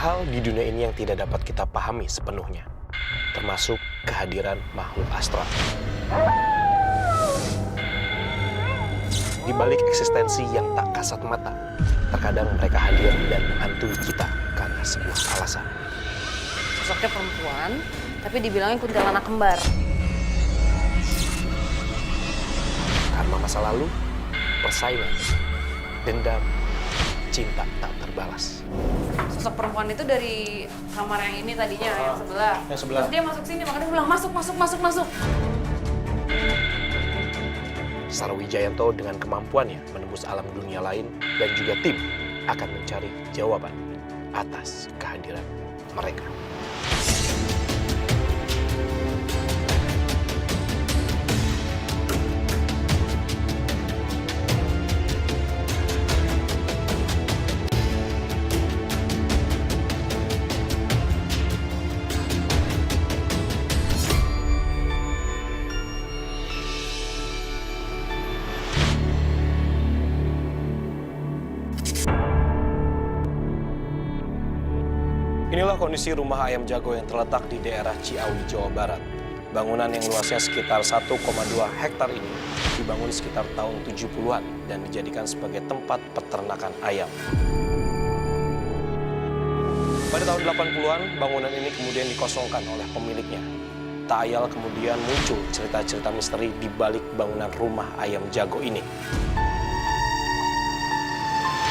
hal di dunia ini yang tidak dapat kita pahami sepenuhnya, termasuk kehadiran makhluk astral. Di balik eksistensi yang tak kasat mata, terkadang mereka hadir dan menghantui kita karena sebuah alasan. Sosoknya perempuan, tapi dibilangnya kuntilanak kembar. Karma masa lalu, persaingan, dendam, cinta tak terbalas. Sosok perempuan itu dari kamar yang ini tadinya, yang sebelah. Yang sebelah. Terus dia masuk sini, makanya dia bilang masuk. Sarwijayanto dengan kemampuannya menembus alam dunia lain dan juga tim akan mencari jawaban atas kehadiran mereka. Inilah kondisi rumah ayam jago yang terletak di daerah Ciawi, Jawa Barat. Bangunan yang luasnya sekitar 1,2 hektar ini dibangun sekitar tahun 70-an dan dijadikan sebagai tempat peternakan ayam. Pada tahun 80-an, bangunan ini kemudian dikosongkan oleh pemiliknya. Tak ayal kemudian muncul cerita-cerita misteri di balik bangunan rumah ayam jago ini.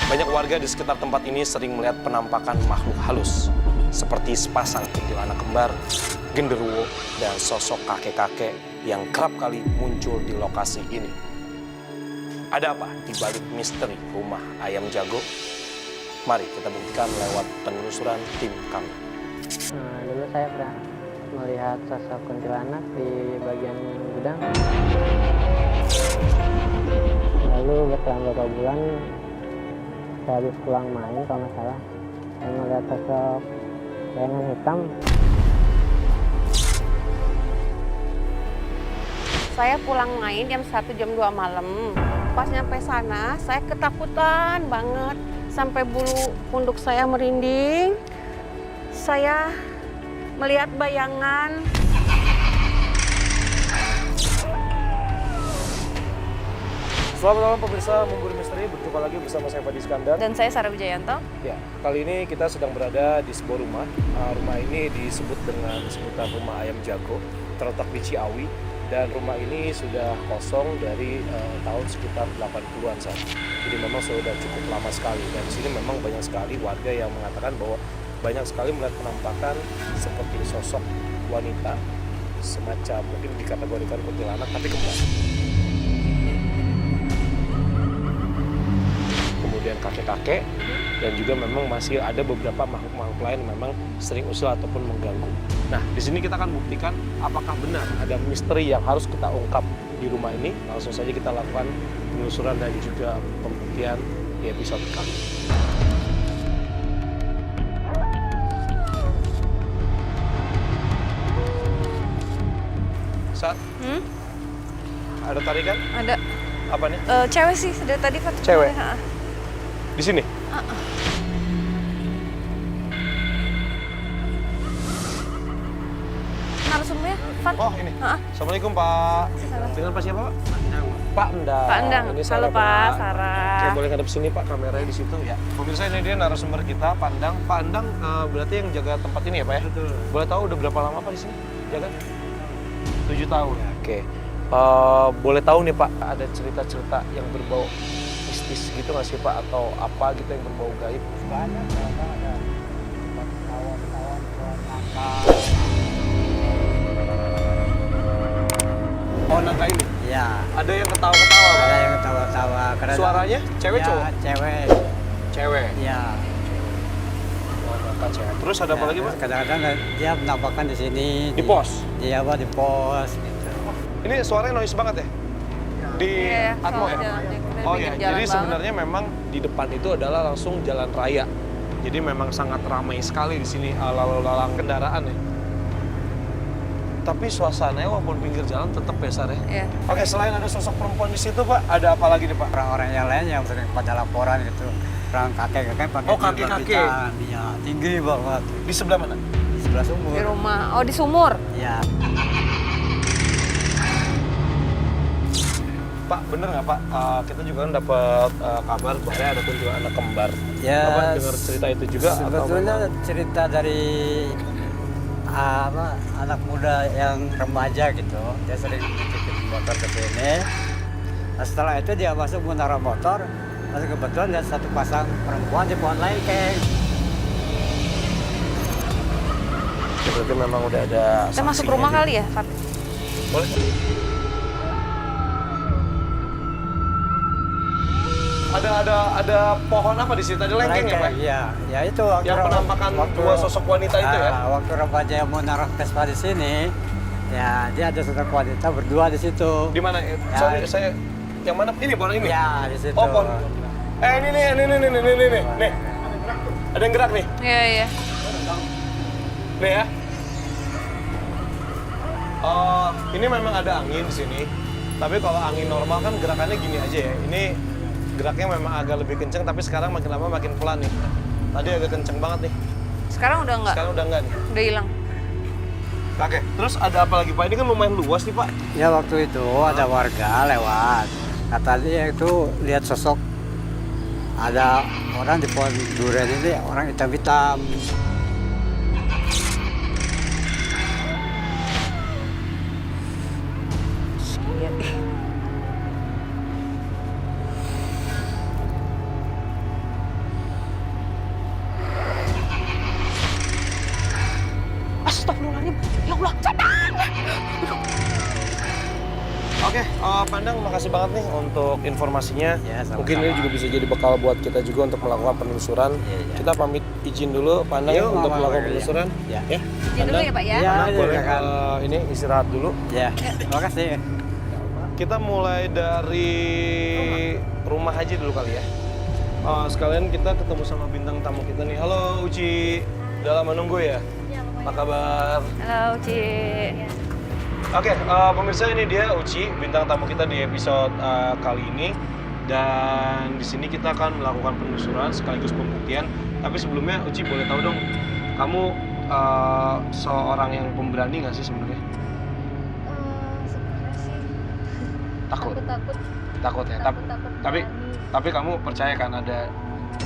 Banyak warga di sekitar tempat ini sering melihat penampakan makhluk halus, seperti sepasang kuntilanak kembar, genderuwo, dan sosok kakek-kakek yang kerap kali muncul di lokasi ini. Ada apa di balik misteri rumah ayam jago? Mari kita buktikan lewat penelusuran tim kami. Dulu saya pernah melihat sosok kuntilanak di bagian gudang. Lalu setelah beberapa bulan, saya habis pulang main kalau nggak salah, saya melihat sosok bayangan hitam. Saya pulang main jam 1, jam 2 malam. Pas nyampe sana, saya ketakutan banget. Sampai bulu punduk saya merinding. Saya melihat bayangan. Selamat malam pemirsa Memburu Misteri, berjumpa lagi bersama saya Fadi Iskandar. Dan saya Sarwijayanto. Ya, kali ini kita sedang berada di sebuah rumah. Rumah ini disebut dengan sebutan rumah ayam jago, terletak di Ciawi. Dan rumah ini sudah kosong dari tahun sekitar 80-an saat. Jadi memang sudah cukup lama sekali. Dan di sini memang banyak sekali warga yang mengatakan bahwa banyak sekali melihat penampakan seperti sosok wanita, semacam mungkin dikategorikan kuntilanak tapi kembar. Kemudian kakek-kakek, dan juga memang masih ada beberapa makhluk-makhluk lain yang memang sering usil ataupun mengganggu. Nah, di sini kita akan buktikan apakah benar ada misteri yang harus kita ungkap di rumah ini. Langsung saja kita lakukan penelusuran dan juga pembuktian di episode kali ini. Saat? Ada tarikan? Ada. Apa nih? Cewek sih, dari tadi Fat. Cewek? Di sini? Narasumbernya, Fat. Oh, ini. Assalamualaikum, Pak. Dengan Pak siapa, Pak? Pak Endang. Pak Endang. Ini Halo, Pak. Sarah. Saya boleh ngadep sini, Pak, kameranya di situ ya. Pemirsa, ini dia narasumber kita, Pak Endang. Pak Endang berarti yang jaga tempat ini ya, Pak ya? Betul. Boleh tahu udah berapa lama Pak di sini jaga? 7 tahun. Oke. Boleh tahu nih, Pak, ada cerita-cerita yang berbau mistis gitu nggak sih, Pak? Atau apa gitu yang berbau gaib? Banyak, ada ketawa-ketawa, nakal. Oh, nangka ini? Ya, Ada yang ketawa-ketawa, Pak? ada yang ketawa-tawa. Suaranya cewek ya, cowok? Cewek. Cewek. Ya. Oh, nangka cewek. Terus ada apa lagi, Pak? Kadang-kadang dia menampakkan di sini. Di pos? Iya, Pak, di pos. Gitu. Ini suaranya noise banget ya? Di Iya, Atmo ya? Oh ya, jadi sebenarnya memang di depan itu adalah langsung jalan raya. Jadi memang sangat ramai sekali di sini lalu lalang kendaraan ya. Tapi suasananya walaupun pinggir jalan tetap besar ya. Iya. Oke, selain ada sosok perempuan di situ, Pak, ada apa lagi nih, Pak? Orang-orang yang lain yang sering pada laporan gitu. orang kakek-kakek pakai Oh, kakek-kakek. jilbab hitam. Iya, tinggi banget. Di sebelah mana? Di sebelah sumur. Di rumah. Oh, di sumur. Ya, Pak, bener nggak Pak? Kita juga kan dapat kabar bahwa ada kunjungan anak kembar. ya. Bapak dengar cerita itu juga? atau Sebetulnya memang- cerita dari anak muda yang remaja gitu. Dia sering titip motor ke sini. Nah, setelah itu dia masuk menara motor. Terus kebetulan lihat satu pasang perempuan di pohon lengkeng. Berarti memang udah ada. Kita masuk saksinya rumah juga. kali ya, Fat? Boleh. Ada pohon apa di situ? Ada lengkeng ya Pak? Iya, ya itu waktu Yang penampakan dua sosok wanita itu ya? Waktu remaja yang mau naruh Vespa di sini, ya dia ada sosok wanita berdua di situ. Di mana? Sorry, saya yang mana? Ini pohon ini. Ya, di situ. Oh, pohon. Ini nih. Ada yang gerak nih. Iya, iya. Nih ya. Ini memang ada angin di sini. Tapi kalau angin normal kan gerakannya gini aja ya. Ini geraknya memang agak lebih kenceng, tapi sekarang makin lama makin pelan nih. Tadi agak kenceng banget nih. Sekarang udah enggak? Sekarang udah enggak nih. Udah hilang. Oke, terus ada apa lagi Pak? Ini kan lumayan luas nih Pak. Ya waktu itu ada warga lewat. Kata dia itu lihat sosok ada orang di pohon durian ini, orang hitam-hitam. Astagfirullahaladzim. Ya Allah, setan! Oke, Pandang makasih banget nih untuk informasinya. Ya, sama-sama. Mungkin ini juga bisa jadi bekal buat kita juga untuk melakukan penelusuran. Iya, iya. Kita pamit izin dulu Pandang Yuk, untuk Mama, melakukan iya. penelusuran. Ya. Ya. Izin dulu ya, Pak ya? Ya, Boleh silakan. ini istirahat dulu. Ya, terima kasih. Kita mulai dari rumah aja dulu kali ya. Sekalian kita ketemu sama bintang tamu kita nih. Halo Uci, udah lama nunggu ya? Apa kabar? Halo, Ci. Oke, pemirsa ini dia Uci, bintang tamu kita di episode kali ini. Dan di sini kita akan melakukan penelusuran sekaligus pembuktian. Tapi sebelumnya Uci boleh tahu dong, kamu seorang yang pemberani nggak sih sebenarnya? Sebenarnya sih Takut, takut ya. takut Tapi kamu percaya kan ada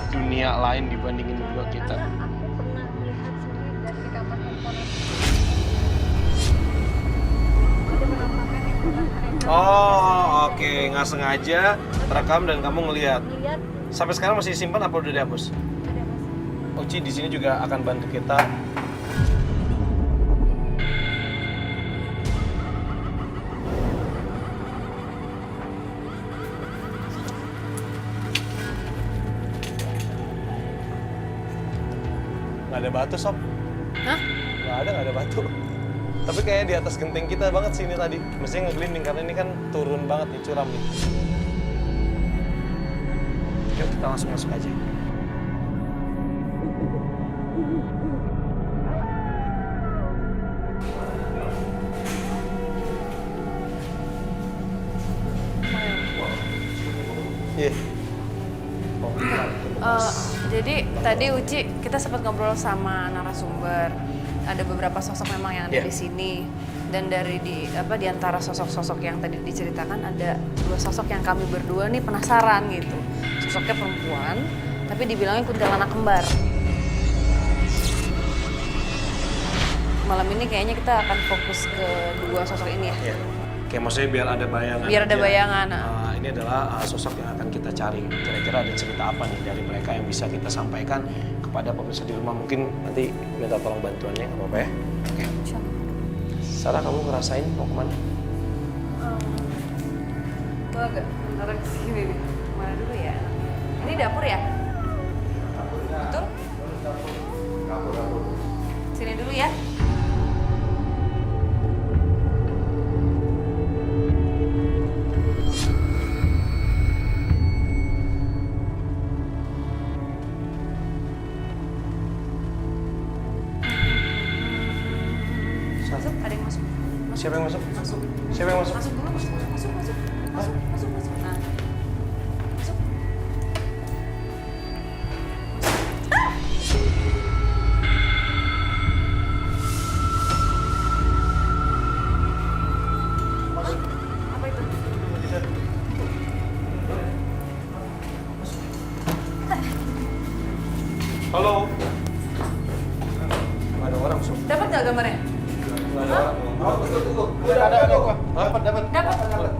dunia lain dibandingin dunia kita? karena aku pernah melihat sendiri dari rekaman handphone ada penampakan yang mereka Oh, oke, nggak sengaja terekam dan kamu ngelihat. melihat Sampai sekarang masih simpan apa udah dihapus? ada mas Uci di sini juga akan bantu kita. Nggak ada batu, Sob. Hah? Nggak ada batu. Tapi kayaknya di atas genteng kita banget sih ini tadi. Mestinya ngegelinding karena ini kan turun banget nih, curam nih. Yuk kita langsung masuk aja. Iya. Jadi tadi Uci kita sempat ngobrol sama narasumber. Ada beberapa sosok memang yang ada Iya. di sini. Dan dari di antara sosok-sosok yang tadi diceritakan ada dua sosok yang kami berdua nih penasaran gitu. Sosoknya perempuan, tapi dibilangnya kuntilanak kembar. Malam ini kayaknya kita akan fokus ke dua sosok ini ya. Iya. Kayak maksudnya biar ada bayangan. Biar ada aja. bayangan. Ini adalah sosok yang akan kita cari. Kira-kira ada cerita apa nih dari mereka yang bisa kita sampaikan kepada pemirsa di rumah. Mungkin nanti minta tolong bantuannya, nggak apa-apa ya? Oke. Sarah, kamu ngerasain mau kemana? Tuh agak bentar ke sini nih. Mana dulu ya? Ini dapur ya? Betul? Sini dulu ya. Masuk, ada yang masuk. Siapa yang masuk? Masuk. Siapa yang masuk? Masuk dulu, masuk. Nah. Masuk.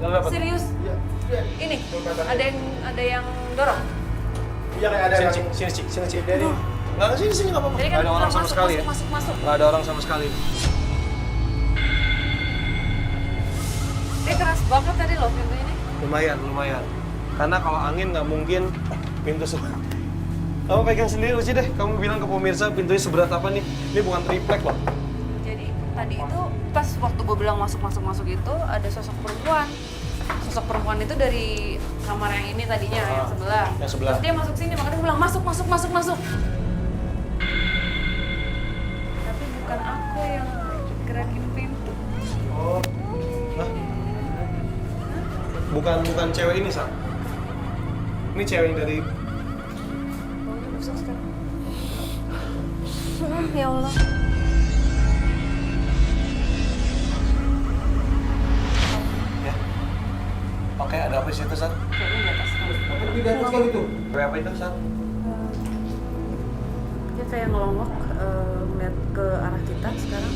Kenapa? Serius? Iya. Ini ada yang dorong. Iya kayak ada sini Cik. Dari. Enggak sini enggak apa-apa. Jadi Enggak kan ada orang sama sekali ya. masuk. Enggak ada orang sama sekali. Dia keras banget tadi loh pintu ini. Lumayan. Karena kalau angin nggak mungkin pintu Kamu pegang sendiri Uci deh. Kamu bilang ke pemirsa pintunya seberat apa nih? Ini bukan triplek loh. Jadi tadi itu pas waktu gue bilang masuk itu ada sosok perempuan. Sosok perempuan itu dari kamar yang ini tadinya yang sebelah. Yang sebelah. Terus dia masuk sini makanya dia bilang masuk. Tapi bukan aku yang gerakin pintu. Oh. Hah? Bukan cewek ini, Sa. Ini cewek yang dari Ya Allah. ya. Oke, ada apa di situ, Sa? Kayaknya di atas. Di atas kan itu. Cewek apa itu, Sa? Dia kayak ngelongok ngeliat ke arah kita sekarang.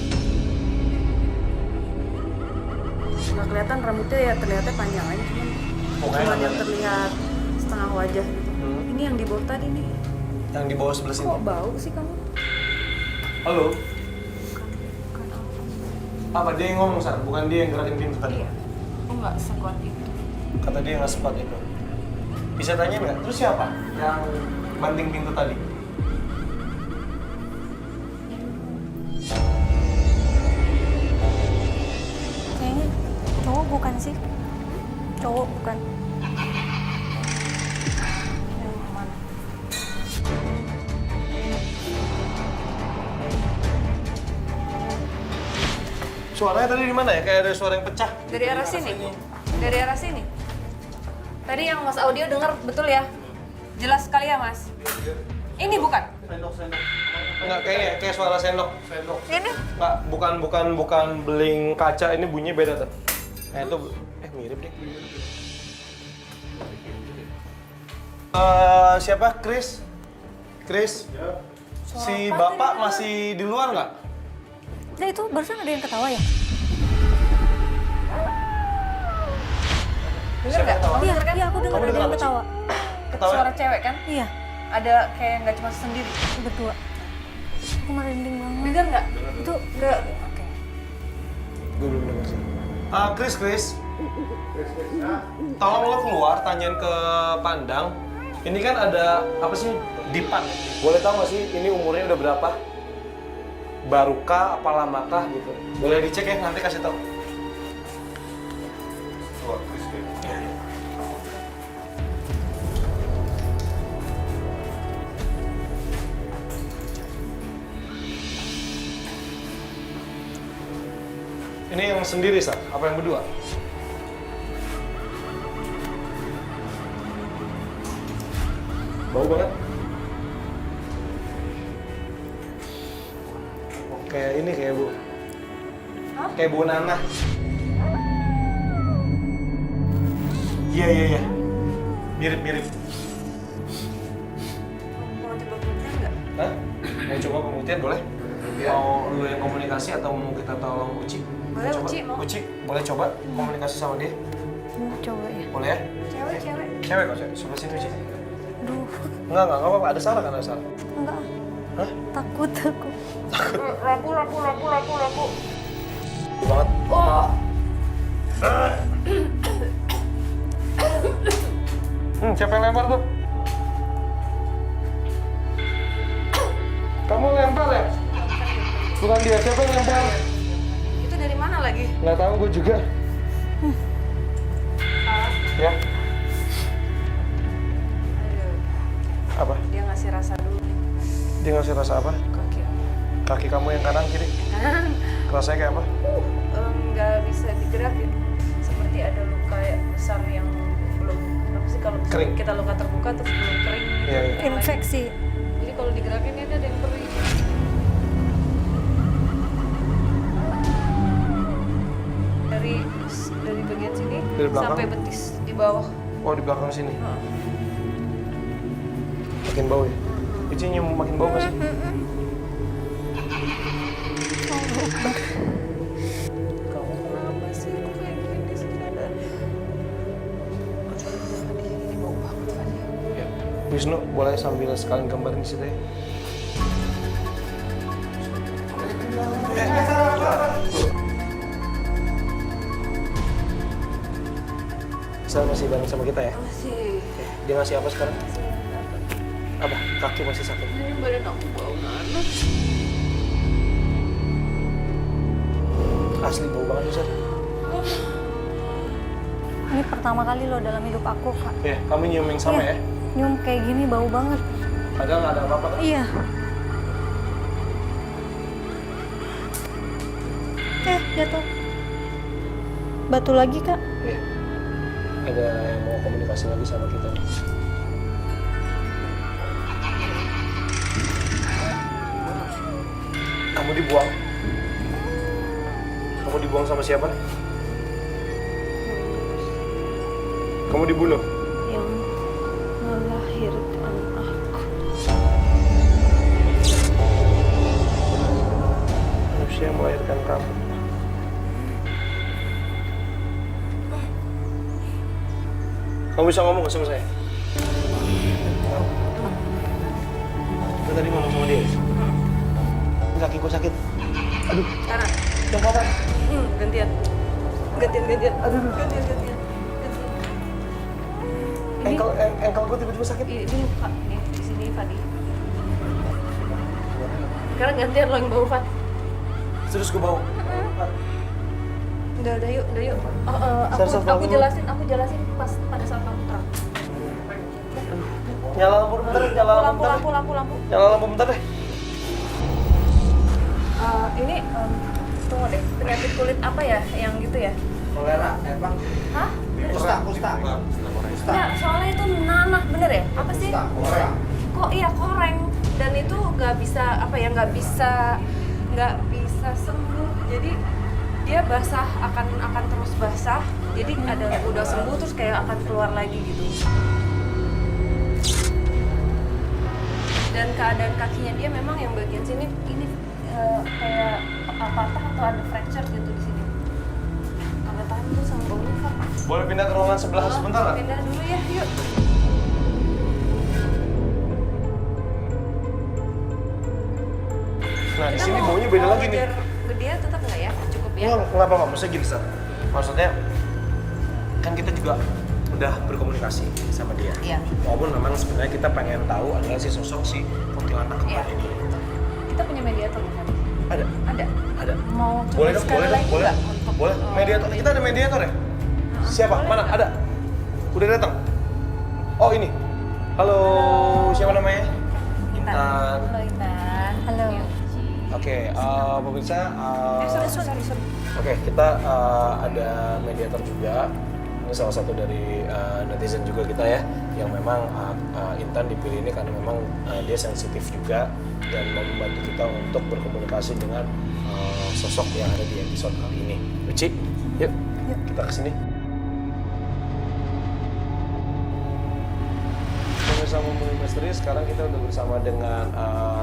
Nggak kelihatan rambutnya ya terlihatnya panjang aja cuma yang terlihat setengah wajah gitu. Ini yang di bawah tadi nih. Yang di bawah sebelah sini. Kok bau sih kamu? Halo? Bukan aku. Apa dia yang ngomong, Sa? Bukan dia yang gerakin pintu tadi? Iya. Aku nggak sekuat itu. Kata dia nggak sempat itu. Bisa tanya nggak? Terus siapa yang banting pintu tadi? Kayaknya cowok bukan sih? Cowok bukan. Yang mana? Suaranya tadi di mana ya? Kayak ada suara yang pecah. Dari arah sini. Dari arah sini. Tadi yang Mas Audio dengar betul ya? Jelas sekali ya, Mas? Ini bukan? Enggak, kayak suara sendok. Ini? Enggak, bukan beling kaca, ini bunyinya beda tuh. Nah itu, mirip deh. Siapa? Chris? Si bapak masih di luar nggak? Nah itu barusan ada yang ketawa ya? Dengar nggak? Kamu Iya, dengar kan? iya aku dengar Kamu ada dengar yang apa, Ci? ketawa. Ketawa? Suara cewek kan? Iya, Ada kayak nggak cuma sendiri. berdua. Aku merinding banget. Dengar nggak? Itu Nggak. Oke. Gue belum dengar sih. Chris. Tolong lo keluar, tanyain ke Pandang. Ini kan ada, apa sih, dipan. Boleh tahu nggak sih, ini umurnya udah berapa? Barukah, apa lamakah gitu. Boleh dicek ya, nanti kasih tahu. Ini yang sendiri, Sa? Apa yang berdua? Bau banget. Kayak ini, kayak bu. Kayak bu nanah. Iya. Mirip. Mau coba pembuktian nggak? Hah? Mau coba pembuktian boleh? Mau lu yang komunikasi atau mau kita tolong Uci? Boleh, Coba. Uci, mau. Uci, boleh coba komunikasi sama dia? coba ya. Boleh ya? Cewek. Cewek kok, cewek. Sebelah sini, Uci. Aduh, Enggak apa-apa. Ada salah kan? Ada salah. enggak. Hah? Takut aku. Ragu. Banget. Oh. Siapa yang lempar tuh? Kamu lempar ya? Bukan dia, siapa yang lempar? Itu dari mana lagi? Nggak tahu, gue juga. Ya, Aduh, apa? dia ngasih rasa dulu nih. Dia ngasih rasa apa? Kaki aku. Kaki kamu yang kanan, kiri? Rasanya kayak apa? Nggak bisa digerakin. Seperti ada luka besar yang belum, apa sih kalau misalnya Kering. kita luka terbuka terus belum kering gitu. Iya. Infeksi. Jadi kalau digerakin ini ada yang perih. Dari bagian sini Dari belakang? sampai betis di bawah. Oh, di belakang sini. Makin bau ya? Uci nyium makin bau nggak sih? Kamu kenapa sih kok kayak gini sih keadaannya? Wisnu, boleh sambil sekalian gambarin di situ ya? Saya masih bareng sama kita ya? Masih. Oke. Dia ngasih apa sekarang? Apa? Kaki masih sakit? Ini badan aku bau nanas. Asli bau banget Ustaz. Ini pertama kali loh dalam hidup aku, Kak. Ya, kamu nyium yang sama ya? Nyium kayak gini bau banget. Padahal nggak ada apa-apa kan? Iya. Jatuh. Batu lagi, Kak. Iya. Ada yang mau komunikasi lagi sama kita. Kamu dibuang? Kamu dibuang sama siapa? Kamu dibunuh? Yang melahirkan aku. Manusia yang melahirkan kamu. Kamu bisa ngomong nggak sama saya? Kita tadi ngomong sama dia. Kaki gue sakit. Aduh. Sekarang. Yang kanan. Gantian. Aduh. Gantian. Engkel gue tiba-tiba sakit. Ini luka nih di sini Fadi. Sekarang gantian lo yang bau Fad. Terus gue bau. Udah yuk. Aku jelasin pas pada saat kamu terang. Nyala lampu bentar, Lampu. Nyala lampu bentar deh. Ini tunggu deh, penyakit kulit apa ya yang gitu ya? Kolera, emang Hah? kusta. Enggak, soalnya itu nanah, bener ya? Apa sih? Koreng. Kok iya koreng dan itu nggak bisa nggak bisa sembuh. Jadi dia basah akan terus basah. Jadi ada udah sembuh terus kayak akan keluar lagi gitu. Dan keadaan kakinya dia memang yang bagian sini ini kayak patah atau ada fracture gitu di sini. Agak tahan tuh sama baunya Pak. Boleh pindah ke ruangan sebelah sebentar nggak? Pindah dulu ya, yuk. Nah, di Kita sini mau- baunya beda mau lagi nih. ngejar ke dia tetap nggak ya? Cukup ya? Nggak apa-apa, maksudnya gini, Sar. Maksudnya, kan kita juga udah berkomunikasi sama dia. Iya. Walaupun memang sebenarnya kita pengen tahu adalah si sosok si kuntilanak kembar Iya. ini. Kita punya mediator kan? Ada? Ada. Ada. Mau coba Boleh dong, sekali boleh dong, lagi boleh. nggak untuk, Boleh. Mediator, kita ada mediator ya? Siapa? boleh Mana? nggak? Ada? Udah datang? Oh ini. Halo, siapa namanya? Intan. Halo Intan. Halo. Oke, pemirsa. Sorry. Oke, kita ada mediator juga. Ini salah satu dari netizen juga kita ya, yang memang Intan dipilih ini karena memang dia sensitif juga dan mau membantu kita untuk berkomunikasi dengan sosok yang ada di episode kali ini. Uci, yuk kita kesini. Pemirsa Membunuh Misteri, sekarang kita udah bersama dengan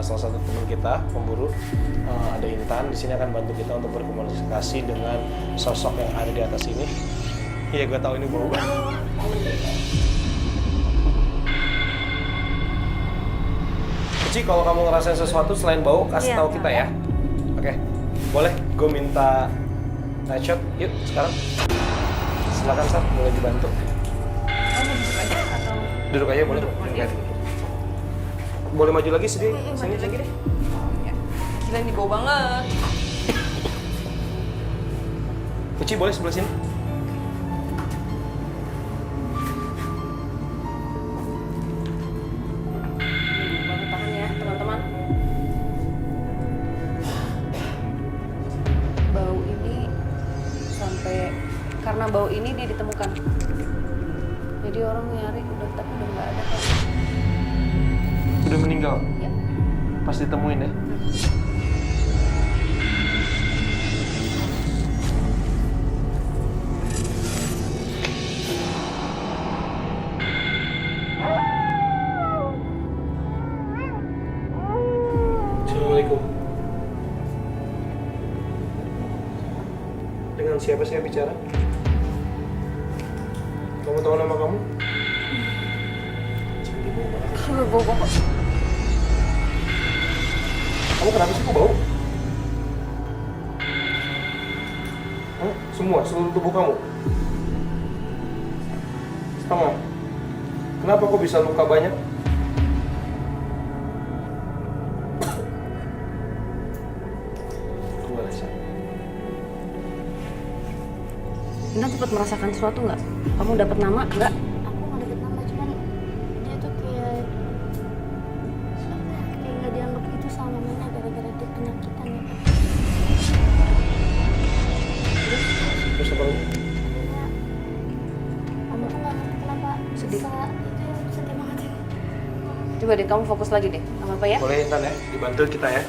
salah satu teman kita, pemburu. Ada Intan, di sini akan bantu kita untuk berkomunikasi dengan sosok yang ada di atas ini. Iya, gue tahu ini bau banget. Uci, kalau kamu ngerasain sesuatu selain bau, kasih Iya. tahu kita ya. Oke, boleh? Gue minta night shot. Yuk, sekarang. Silakan, Sar, boleh dibantu. Kamu duduk aja atau Duduk aja, boleh? Duduk, Duduk iya. aja. Boleh maju lagi sini? maju Sini. lagi deh. Ya. Gila ini bau banget. Uci, boleh sebelah sini? Baru tahan ya teman-teman. Bau ini karena bau ini dia ditemukan. Jadi orang nyari tapi udah nggak ada kan. Udah meninggal? Ya. Pas ditemuin ya? Assalamualaikum. Dengan siapa saya bicara? Kamu tahu nama kamu? Ibu Bau. Kamu kenapa sih kok bau? Semua, seluruh tubuh kamu? Sama? Kenapa kok bisa luka banyak? Keluar Aisyah. Intan sempat merasakan sesuatu nggak? Kamu dapat nama nggak? Aku nggak dapet nama, cuman dia tuh kayak nggak dianggap gitu sama mamanya gara-gara dia penyakitan ya. Terus apa lagi? Akhirnya mama tuh nggak ngerti kenapa Sedih. bisa itu sedih banget ya. Coba deh kamu fokus lagi deh sama apa ya? Boleh Intan ya, dibantu kita ya.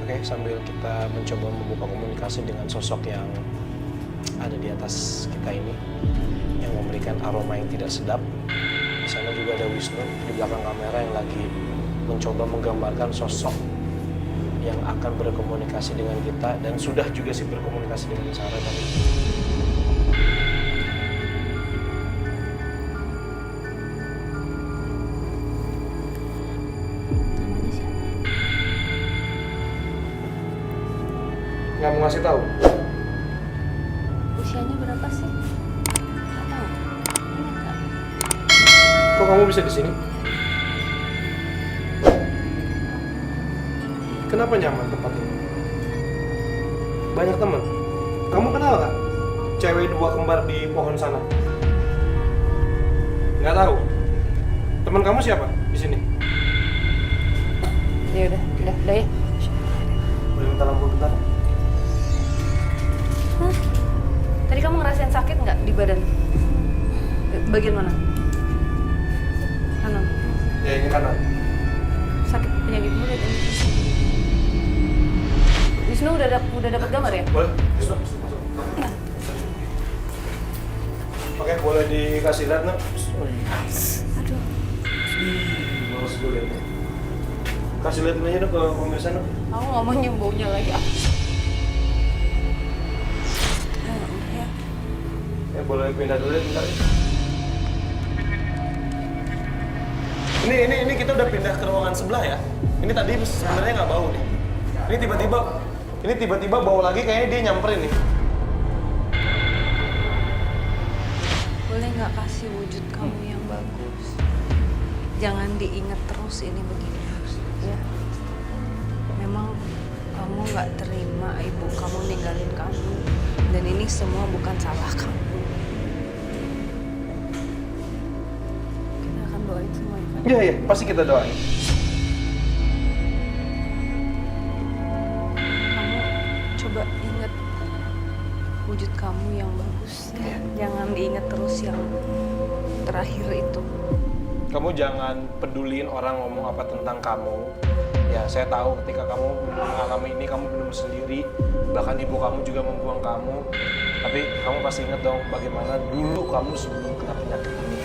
Oke, sambil kita mencoba membuka komunikasi dengan sosok yang ada di atas kita ini, yang memberikan aroma yang tidak sedap. Di sana juga ada Wisnu di belakang kamera yang lagi mencoba menggambarkan sosok yang akan berkomunikasi dengan kita dan sudah juga sih berkomunikasi dengan Sarah tadi. Namanya siapa? Nggak mau ngasih tahu? Usianya berapa sih? Nggak tahu. Ingat nggak? Kok kamu bisa di sini? Kenapa nyaman tempat ini? Banyak teman. Kamu kenal nggak cewek dua kembar di pohon sana? Nggak tahu. Teman kamu siapa di sini? Ya udah ya. Boleh minta lampu bentar? Tadi kamu ngerasain sakit nggak di badan? Bagian mana? Kanan. Ya ini kanan. Sakit penyakit mulut ini. Wisnu udah dapat gambar ya? Boleh? Masuk. Oke, boleh dikasih lihat nak? Aduh. Males gue lihat. Kasih lihat aja nak ke pemirsa nak. Aku nggak mau nyium baunya lagi. Ya boleh pindah dulu ya, bentar. Ini kita udah pindah ke ruangan sebelah ya. Ini tadi sebenarnya nggak bau nih. Ini tiba-tiba bau lagi, kayaknya dia nyamperin nih. Boleh nggak kasih wujud kamu yang bagus? Jangan diingat terus ini begini. Ya. Memang kamu nggak terima ibu kamu ninggalin kamu. Dan ini semua bukan salah kamu. Kita akan doain semua ya, Kak. Iya, pasti kita doain. Kamu coba ingat wujud kamu yang bagus. Ya. Jangan diingat terus yang terakhir itu. Kamu jangan peduliin orang ngomong apa tentang kamu. Ya, saya tahu ketika kamu mengalami ini, kamu belum sendiri. Bahkan ibu kamu juga membuang kamu. Tapi kamu pasti ingat dong bagaimana dulu kamu sebelum kena penyakit ini.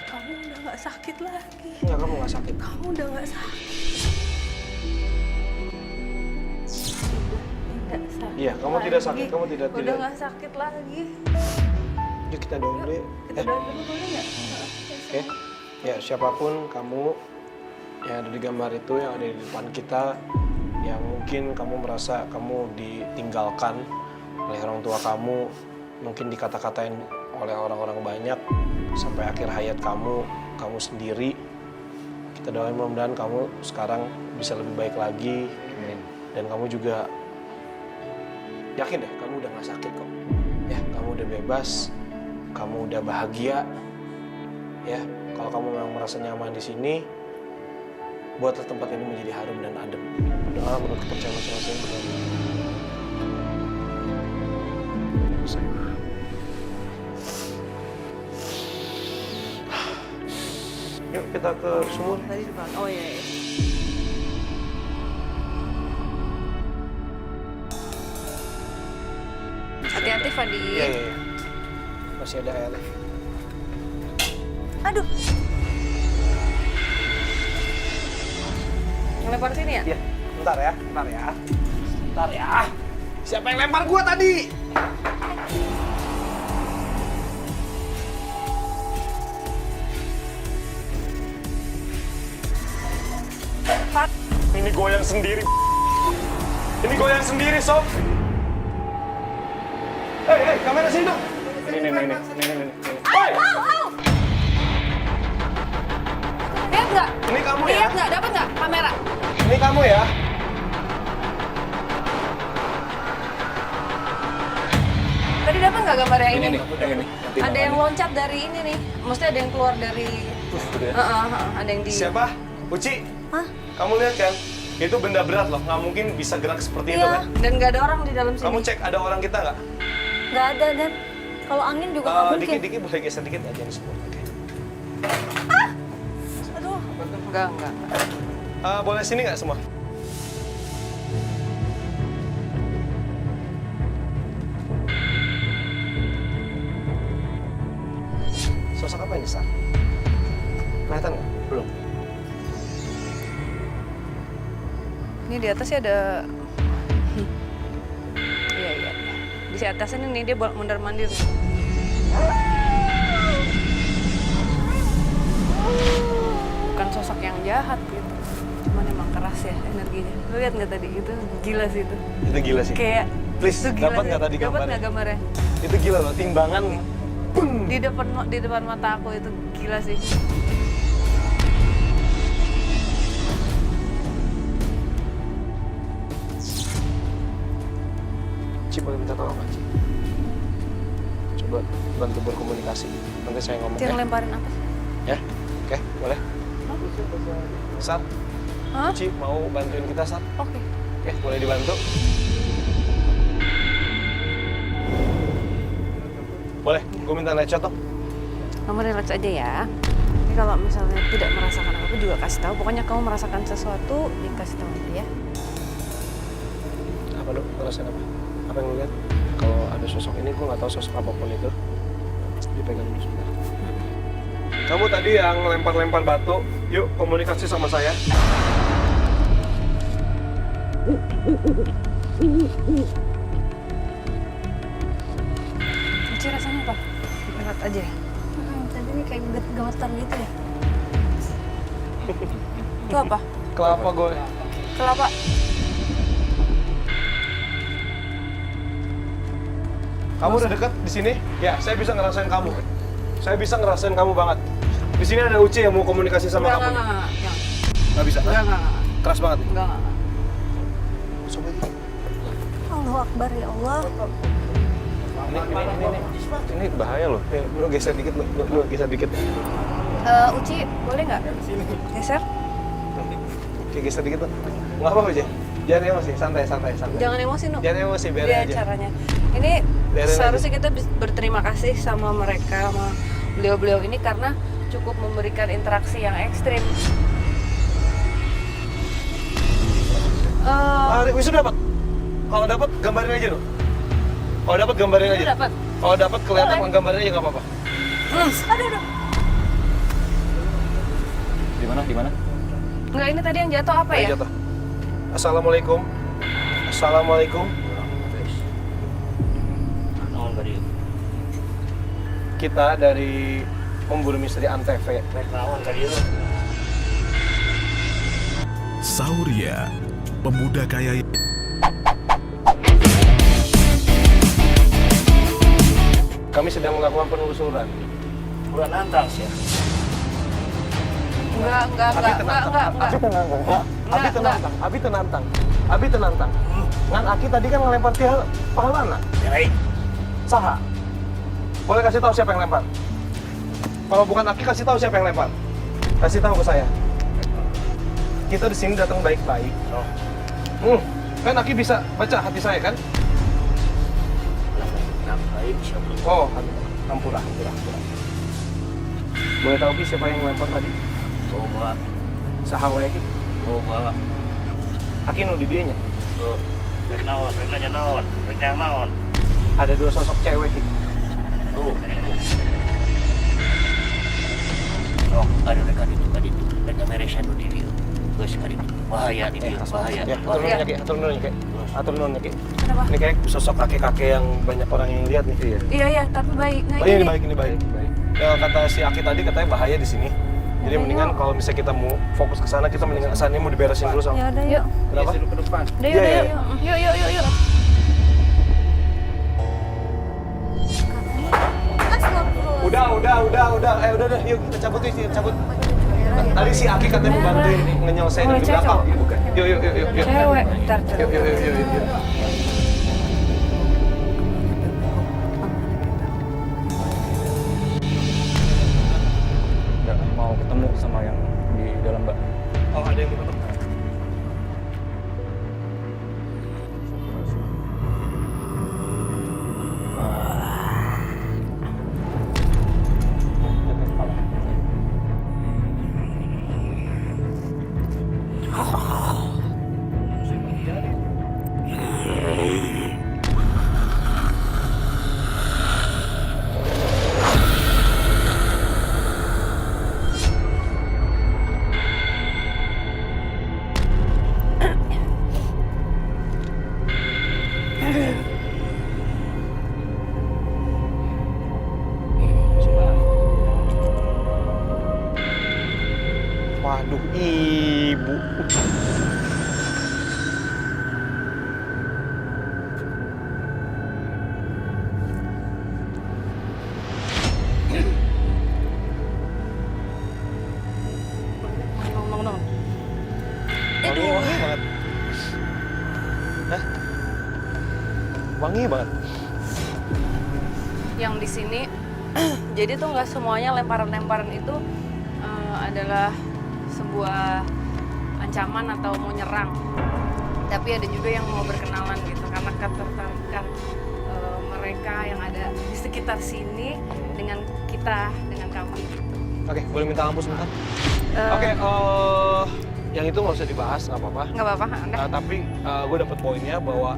Kamu udah gak sakit lagi. Enggak, kamu nggak sakit. Kamu udah gak sakit. Tidak sakit. Iya, kamu tidak sakit. Kamu tidak. Udah nggak sakit lagi. Yuk kita doain dulu ya. Kita doain dulu boleh nggak? Oke. Ya, siapapun kamu yang ada di gambar itu, yang ada di depan kita, yang mungkin kamu merasa kamu ditinggalkan oleh orang tua kamu, mungkin dikata-katain oleh orang-orang banyak sampai akhir hayat kamu sendiri. Kita doain mudah-mudahan kamu sekarang bisa lebih baik lagi. Dan kamu juga yakin deh, kamu udah gak sakit kok. Ya, kamu udah bebas, kamu udah bahagia. Ya, kalau kamu memang merasa nyaman di sini, buatlah tempat ini menjadi harum dan adem. Doa menurut kepercayaan masing-masing. Yuk kita ke sumur. Tadi depan. Oh iya. Hati-hati Fadi. Iya. Masih ada air. Aduh. Ngelempar sini ya? Iya, bentar ya. Bentar ya. Siapa yang lempar gua tadi? Ini goyang sendiri. Ini goyang sendiri, Sob. Hei, kamera sini dong. Ini. Hei! Lihat nggak? Ini kamu ya? Lihat nggak? Dapat nggak kamera? Ini kamu ya? Tadi dapat nggak gambar yang ini? Yang ini. Ada yang loncat dari ini nih. Maksudnya ada yang keluar dari. Ada yang di. Siapa? Uci? Hah? Kamu lihat kan? Itu benda berat loh, nggak mungkin bisa gerak seperti itu Iya. kan? Dan nggak ada orang di dalam sini. Kamu cek ada orang kita nggak? Nggak ada, Dan. Kalau angin juga nggak mungkin. Dikit-dikit boleh geser dikit aja yang semua. Oke. Aduh. Enggak. Boleh sini nggak semua? Sosok apa ini, Sar? Kelihatan nggak? Belum. Ini di atasnya ada. Iya. Di atasnya nih dia mondar-mandir. Bukan sosok yang jahat gitu. Cuman emang keras ya energinya. Lu lihat nggak tadi? Itu gila sih itu. Itu gila sih. Kayak Please, itu gila dapat sih. nggak tadi Dapat gambarnya? nggak gambarnya? Itu gila loh, timbangan. Di depan mata aku itu gila sih. Ci, boleh minta tolong nggak, Ci? Coba bantu berkomunikasi. Nanti saya ngomong Itu yang ya. lemparin apa sih? Ya? Oke, boleh. Sar, Hah? Ci mau bantuin kita, Sar? Oke. Oke, boleh dibantu? Boleh, gue minta lecet dong. Kamu relax aja ya. Ini kalau misalnya tidak merasakan apa-apa juga kasih tahu. Pokoknya kamu merasakan sesuatu, dikasih tahu aja ya. Apa lu? Ngerasain apa? Apa yang lu lihat? Kalau ada sosok ini, gue nggak tahu sosok apapun itu. Dipegang dulu sebentar. Kamu tadi yang lempar-lempar batu, yuk komunikasi sama saya. Cici rasanya apa? Berat aja ya? Tadi ini kayak gemetar gitu ya. Itu apa? Kelapa gue. Kelapa. Kamu udah dekat di sini? Ya, saya bisa ngerasain kamu. Saya bisa ngerasain kamu banget. Di sini ada Uci yang mau komunikasi sama kamu. Enggak. Nggak bisa? Enggak. Keras banget. Enggak. Coba ini. Allahu Akbar ya Allah. Ini bahaya loh. Lu geser dikit, lu geser dikit. Uci, boleh nggak? Geser? Oke, geser dikit tuh. Nggak apa-apa, Uci. Jangan emosi, santai. Jangan emosi, Nuk. Jangan emosi, biarin Dia aja. caranya. Ini Biarin seharusnya kita berterima kasih sama mereka, sama beliau-beliau ini karena cukup memberikan interaksi yang ekstrim. Wisu dapat. Kalau dapat gambarin aja loh. Kalau dapat gambarin aja. Dapat. Kalau dapat kelihatan gambarin aja nggak apa-apa. Aduh. Di mana? Enggak, ini tadi yang jatuh apa ya? Jatuh. Assalamualaikum. Kita dari pemburu misteri Antv. Sauria, pemuda kaya. Kami sedang melakukan penelusuran. Bulan Antas ya. Enggak. Abi tenantang. Ngan Aki tadi kan ngelempar tiang pahalana. Baik. Saha. Boleh kasih tahu siapa yang lempar? Kalau bukan Aki, kasih tahu siapa yang lempar. Kasih tahu ke saya. Kita di sini datang baik-baik. Kan Aki bisa baca hati saya kan? Baik, siapa? Oh, ampura. Boleh tahu Ki siapa yang lempar tadi? Coba. Saha wae Ki? Coba. Aki nu di dieunya. Rek naon. Ada dua sosok cewek Ki. Tuh. Oh, ada dekat itu. Mereka meresan di video. Geus kali itu. Bahaya ini, bahaya. Ya, atur nuhun ya, Ki. Atur nuhun ya, Ki. Atur nuhun ya, Ki. Kenapa? Ini kayak sosok kakek-kakek yang banyak orang yang lihat nih. Iya. Iya, tapi baik. Nah, Oh iya, ini baik. Ya, kata si Aki tadi katanya bahaya di sini. Jadi mendingan kalau misalnya kita mau fokus ke sana, kita mendingan ke sana mau diberesin dulu sama. Ya udah yuk. Kenapa? Ke depan. Udah Iya, yuk, iya. yuk. Udah. Udah. Yuk kita cabut yuk, cabut. Tadi si Aki katanya mau bantuin ngenyelesain di belakang. Yuk. cewek. Ntar. Yuk. Mau ketemu sama yang di dalam mbak. Oh, ada yang mau ketemu. Waduh, ibu. Wangi banget. Hah? Wangi banget. Yang di sini jadi tuh nggak semuanya lemparan-lemparan itu adalah sebuah ancaman atau mau nyerang, tapi ada juga yang mau berkenalan gitu karena ketertarikan mereka yang ada di sekitar sini dengan kita, dengan kamu. Oke, boleh minta lampu sebentar? Oke, yang itu nggak usah dibahas, nggak apa-apa. Nggak apa-apa, udah. Tapi gue dapet poinnya bahwa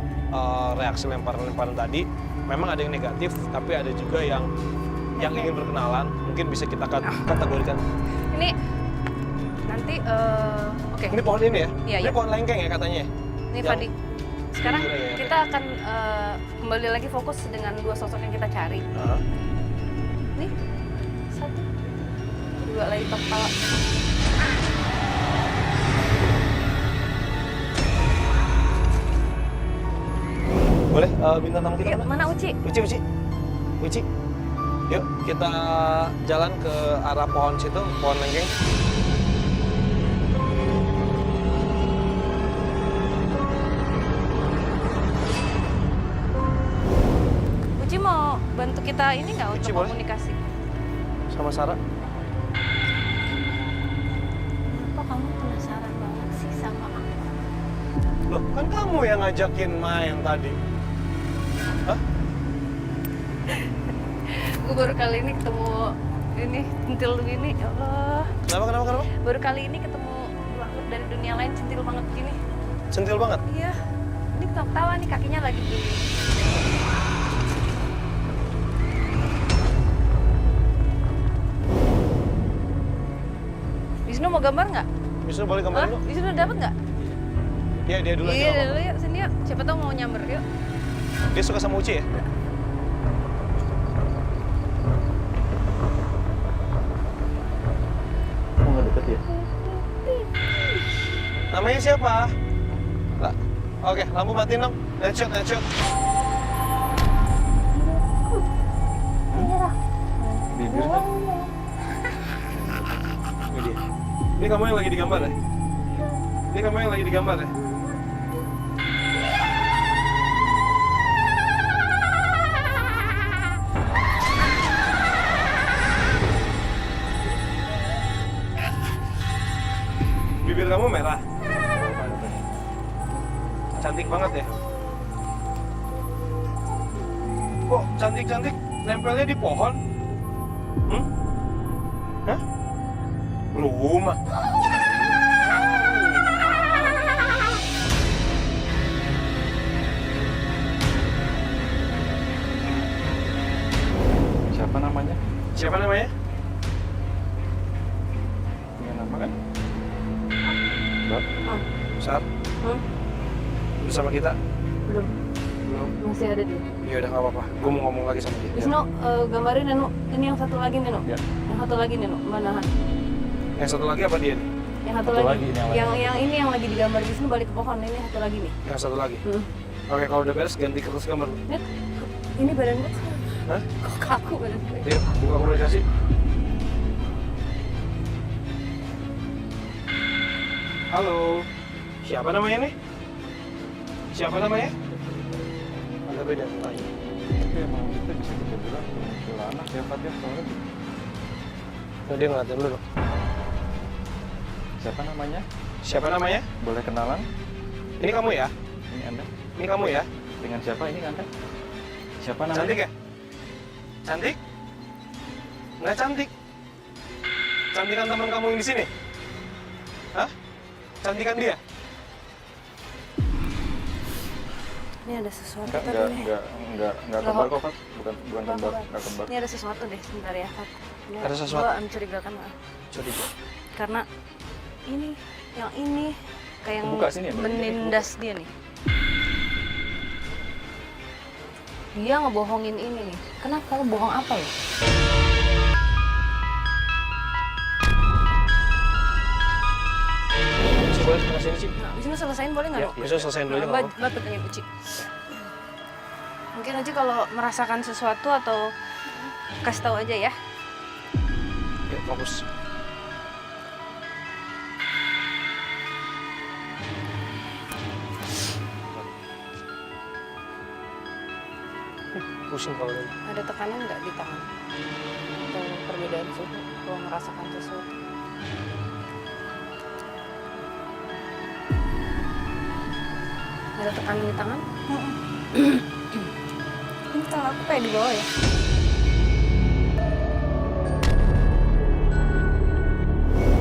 reaksi lemparan-lemparan tadi memang ada yang negatif, tapi ada juga yang ingin berkenalan. Mungkin bisa kita kategorikan. Ini nanti, oke. Ini pohon ini ya? Iya, Ini iya. pohon lengkeng ya katanya? Ini Yang- Fadi. Sekarang Iya, iya. kita akan kembali lagi fokus dengan dua sosok yang kita cari. Hah? Nih, satu, dua lagi kepala. Boleh bintang tamu kita Yuk, mana? mana Uci? Uci. Yuk kita jalan ke arah pohon situ, pohon lengkeng. Uci mau bantu kita ini nggak Uci, untuk boleh? komunikasi? Sama Sarah. Kok kamu penasaran banget sih sama aku? Loh, kan kamu yang ngajakin main tadi. Hah? Gue baru kali ini ketemu ini centil begini, ya Allah. Kenapa? Baru kali ini ketemu makhluk dari dunia lain centil banget gini. Centil banget. Iya, ini ketawa nih kakinya lagi gini. Wisnu mau gambar nggak? Wisnu boleh gambarin Hah? lu? Wisnu dapat nggak? Iya, dia dulu aja. Iya, nggak apa-apa. dulu yuk sini yuk. Siapa tahu mau nyamber yuk. Dia suka sama Uci ya? Kok nggak deket ya? Namanya siapa? Lah. Oke, lampu matiin dong. Headshot. Bibirnya. Ini dia. Ini kamu yang lagi digambar ya? Ini kamu yang lagi digambar ya? Bibir kamu merah. Cantik banget ya. Kok cantik-cantik nempelnya di pohon? Hah? Rumah. Siapa namanya? Siapa namanya? Punya nama kan? Mbak. Sar? Bersama kita? Belum. Belum. Masih ada dia. Ya udah nggak apa-apa. Gue mau ngomong lagi sama dia. Wisnu, gambarin Nenu. Ini yang satu lagi Nenu. Ya. Yang satu lagi Nenu. Manahan. Yang satu lagi apa dia nih? Yang satu Satu lagi. lagi, ini Yang ini yang lagi digambar Wisnu balik ke pohon. Ini satu lagi nih. Yang satu lagi. Hmm. Oke, kalau udah beres ganti kertas gambar. Net, ini badan gue. Hah? Kok kaku badan gue. Yuk, buka komunikasi. Halo. Siapa namanya nih? Siapa namanya? Agak beda namanya. Tapi emang itu bisa kita bilang anak ya Pak ya soalnya. Nah, dia ngeliatin lu dong. Siapa namanya? Siapa namanya? Boleh kenalan? Ini kamu ya? Ini Anda? Ini kamu ya? Dengan siapa ini Anda? Siapa namanya? Cantik ya? Cantik? Nggak cantik? Cantikan teman kamu yang di sini? Hah? Cantikan dia? Ini ada sesuatu Enggak, tadi nih. enggak kembar kok Pak. Bukan kembar, enggak kembar. Ini ada sesuatu deh, sebentar ya Fat. Ini Ada sesuatu? Gua mencurigakan lah. Curiga. Karena ini, yang ini kayak Buka sini ya, Mbak. menindas dia nih. Dia ngebohongin ini nih. Kenapa? Bohong apa ya? Cik, boleh tengah sini, Cik? Nah, Wisnu selesain boleh nggak Ya, dok? bisa selesain dulu aja nggak apa-apa. Mbak tanya Uci. Mungkin aja kalau merasakan sesuatu atau kasih tahu aja ya. Ya, fokus. Pusing kalau ini. Ada tekanan nggak di tangan? Atau perbedaan suhu kalau merasakan sesuatu? Ada tekanan di tangan? Ini tangan aku kayak di bawah ya?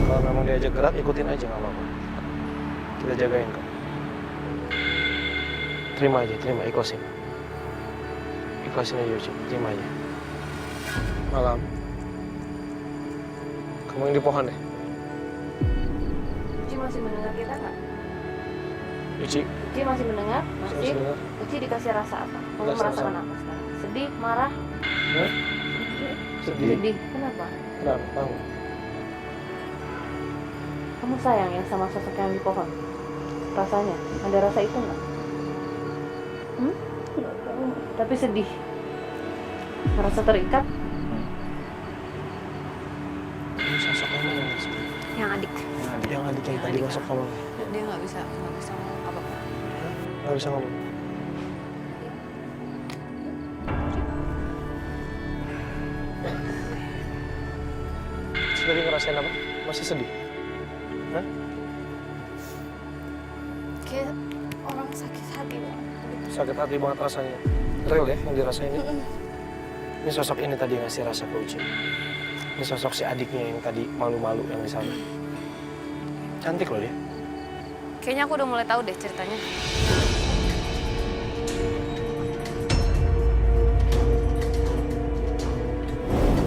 Kalau memang diajak gerak, ikutin aja nggak apa-apa. Kita jagain kok. Terima aja, terima, ikhlasin. Ikhlasin aja, Uci. Terima aja. Malam. Kamu yang di pohon deh. Uci masih mendengar kita nggak? Uci, Uci masih mendengar? Masih? dengar? Uci dikasih rasa apa? Kamu Rasa merasakan apa? apa sekarang? Sedih? Marah? Hah? Sedih. Sedih. Kenapa? Kenapa? Kamu? Kamu sayang ya sama sosok yang di pohon? Rasanya? Ada rasa itu nggak? Hmm? Tapi sedih? Merasa terikat? Ini sosok kamu yang masuk. Yang adik. Yang adik yang tadi masuk kamu. Dia nggak bisa ngomong apa-apa. Nggak bisa ngomong. Tadi ngerasain apa? Masih sedih? Hah? Kayak orang sakit hati banget. Sakit hati banget rasanya. Real ya yang dirasain ini? Ini sosok ini tadi yang ngasih rasa ke Uci. Ini sosok si adiknya yang tadi malu-malu yang di sana. Cantik loh dia. Kayaknya aku udah mulai tahu deh ceritanya.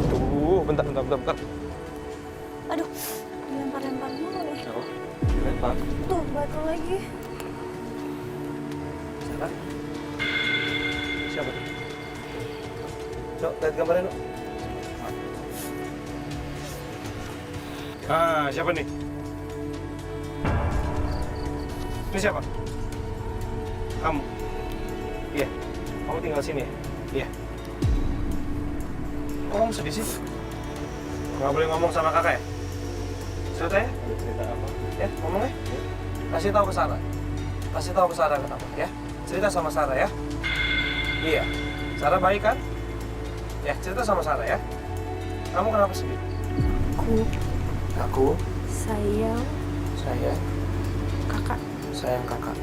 Tuh, bentar. Aduh, dilempar-lempar dulu nih. Lempar. Tuh, batu lagi. Siapa? Siapa tuh? Cok, lihat gambarnya, Nuk. Ah, siapa nih? Ini siapa? Kamu? Iya. Kamu tinggal sini ya? Iya. Kok kamu sedih sih? Nggak boleh ngomong sama kakak ya? Cerita ya? Cerita apa? Ya, ngomong ya? Kasih tahu ke Sarah. Kasih tahu ke Sarah kenapa ya? Cerita sama Sarah ya? Iya. Sarah baik kan? Ya, cerita sama Sarah ya. Kamu kenapa sedih? Aku Sayang kakak. sayang kakak.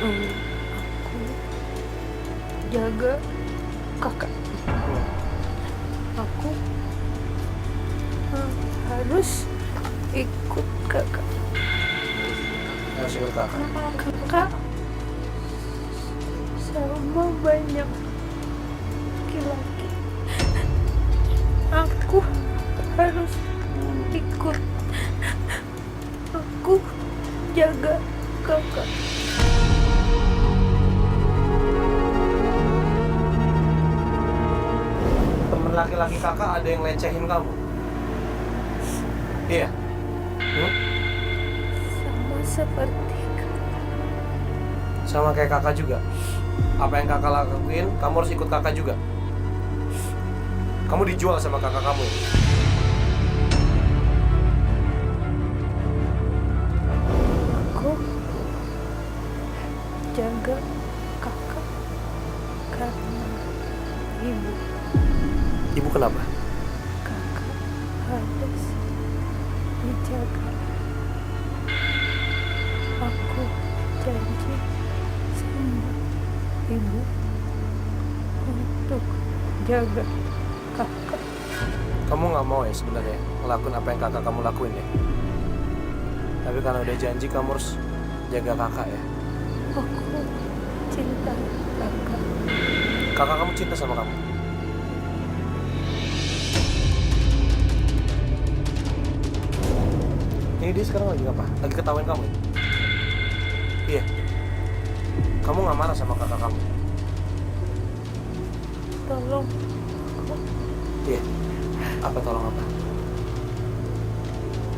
Aku jaga kakak. Aku harus ikut kakak. Harus ikut kakak. Kakak sama banyak laki-laki. Aku harus ikut. Aku jaga kakak. Temen laki-laki kakak ada yang lecehin kamu? Iya? Sama seperti kakak. Sama kayak kakak juga? Apa yang kakak lakuin, kamu harus ikut kakak juga? Kamu dijual sama kakak kamu? Aku jaga kakak karena ibu. Ibu kenapa? Kakak harus dijaga. Aku janji sama ibu untuk jaga kakak. Kamu nggak mau ya sebenarnya ngelakuin apa yang kakak kamu lakuin ya? Tapi karena udah janji kamu harus jaga kakak ya? Aku cinta kakak. Kakak kamu cinta sama kamu? Ini dia sekarang lagi apa? Lagi ketawain kamu ya? Iya. Kamu nggak marah sama kakak kamu? Tolong aku Iya. Apa tolong apa?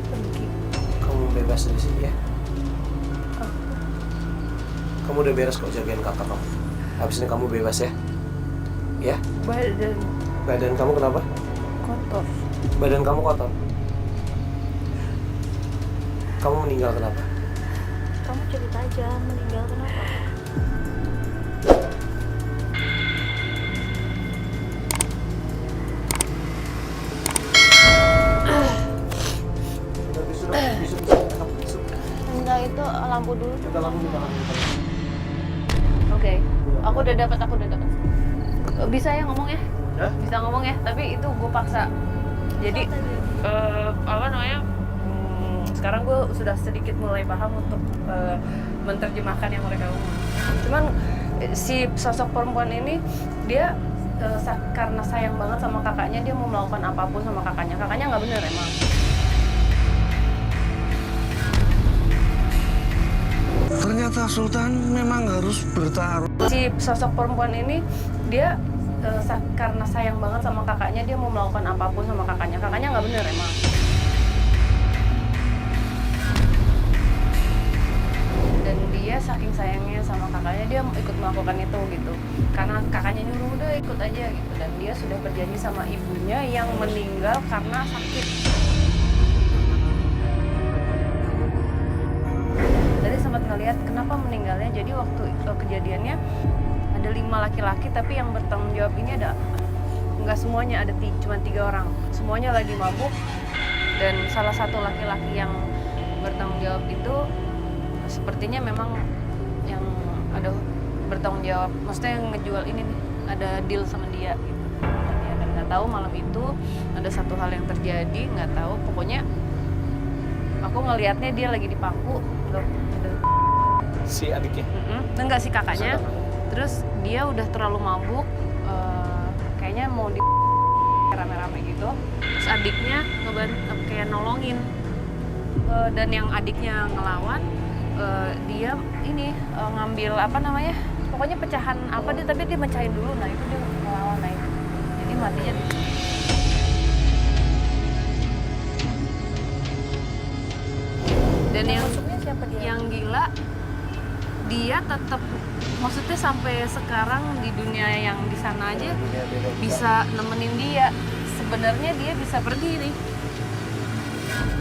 pergi. Kamu bebas dari sini ya? Aku Kamu udah beres kok jagain kakak kamu. Habis ini kamu bebas ya? Ya? badan Badan kamu kenapa? kotor. Badan kamu kotor. Kamu meninggal kenapa? Kamu cerita aja meninggal kenapa? Enggak, itu lampu dulu. Kita langsung Oke, aku udah dapat. Bisa ya ngomong ya? Hah? Bisa ngomong ya, tapi itu gue paksa. Jadi apa namanya? Sekarang gue sudah sedikit mulai paham untuk menerjemahkan yang mereka ngomong. Cuman si sosok perempuan ini dia karena sayang banget sama kakaknya, dia mau melakukan apapun sama kakaknya. Kakaknya nggak bener emang. Ternyata Sultan memang harus bertaruh. Si sosok perempuan ini dia karena sayang banget sama kakaknya, dia mau melakukan apapun sama kakaknya. Kakaknya nggak bener emang. Dan dia saking sayangnya sama kakaknya, dia ikut melakukan itu gitu. Karena kakaknya nyuruh, udah ikut aja gitu. Dan dia sudah berjanji sama ibunya yang meninggal karena sakit. Tadi sempat ngeliat kenapa meninggalnya. Jadi waktu kejadiannya ada 5 laki-laki, tapi yang bertanggung jawab ini ada nggak semuanya, ada cuma 3 orang. Semuanya lagi mabuk, dan salah satu laki-laki yang bertanggung jawab itu sepertinya memang yang ada bertanggung jawab, maksudnya yang ngejual ini nih, ada deal sama dia gitu. Dan nggak tahu malam itu ada satu hal yang terjadi, nggak tahu. Pokoknya aku ngelihatnya dia lagi di pangku loh. Si adiknya? Enggak, si kakaknya. Terus dia udah terlalu mabuk, kayaknya mau di rame-rame gitu. Terus adiknya kayak nolongin, dan yang adiknya ngelawan, dia ini ngambil apa namanya, pokoknya pecahan apa dia, tapi dia mecahin dulu. Nah itu dia ngelawan, nah itu jadi matinya di situ. Dan yang gila, dia tetap, maksudnya sampai sekarang di dunia yang di sana aja bisa nemenin dia. Sebenarnya dia bisa pergi nih.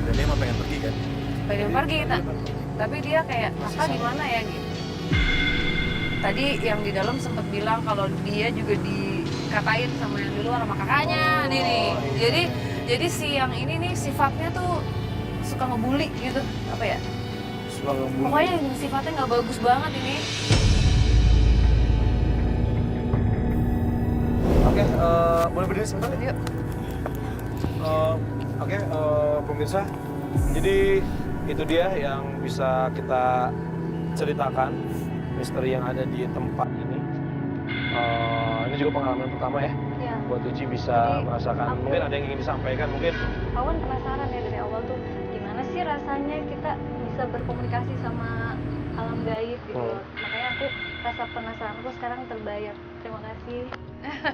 Dan dia emang pengen pergi kan? Pengen pergi, tapi dia kayak kakak di mana ya gitu. Tadi yang di dalam sempat bilang kalau dia juga dikatain sama yang di luar sama kakaknya nih. Jadi si yang ini nih sifatnya tuh suka ngebully gitu, apa ya? Suka ngebully. Pokoknya sifatnya nggak bagus banget ini. Oke, boleh berdiri sebentar ya? Yuk. Oke, pemirsa, jadi itu dia yang bisa kita ceritakan, misteri yang ada di tempat ini. Ini juga pengalaman pertama ya, Iya. buat Uci bisa Jadi, merasakan. Mungkin ada yang ingin disampaikan, mungkin. Aku kan penasaran ya dari awal tuh gimana sih rasanya kita bisa berkomunikasi sama alam gaib gitu loh. Makanya aku rasa penasaranku sekarang terbayar. Terima kasih.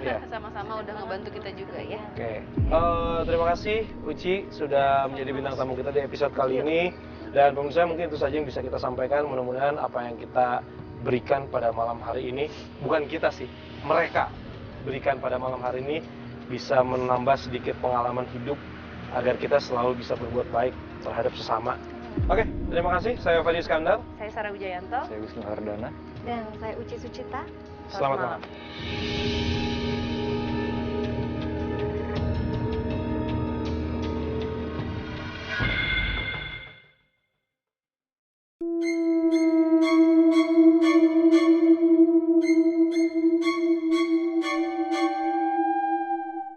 Iya. Sama-sama udah ngebantu kita juga ya. Oke, terima kasih Uci sudah menjadi bintang tamu kita di episode kali ini. Dan pemirsa, mungkin itu saja yang bisa kita sampaikan. Mudah-mudahan apa yang kita berikan pada malam hari ini, bukan kita sih, mereka berikan pada malam hari ini bisa menambah sedikit pengalaman hidup agar kita selalu bisa berbuat baik terhadap sesama. Oke, terima kasih. Saya Fadi Iskandar. Saya Sarah Wijayanto. Saya Wisnu Hardana. Dan saya Uci Sucita. Selamat malam.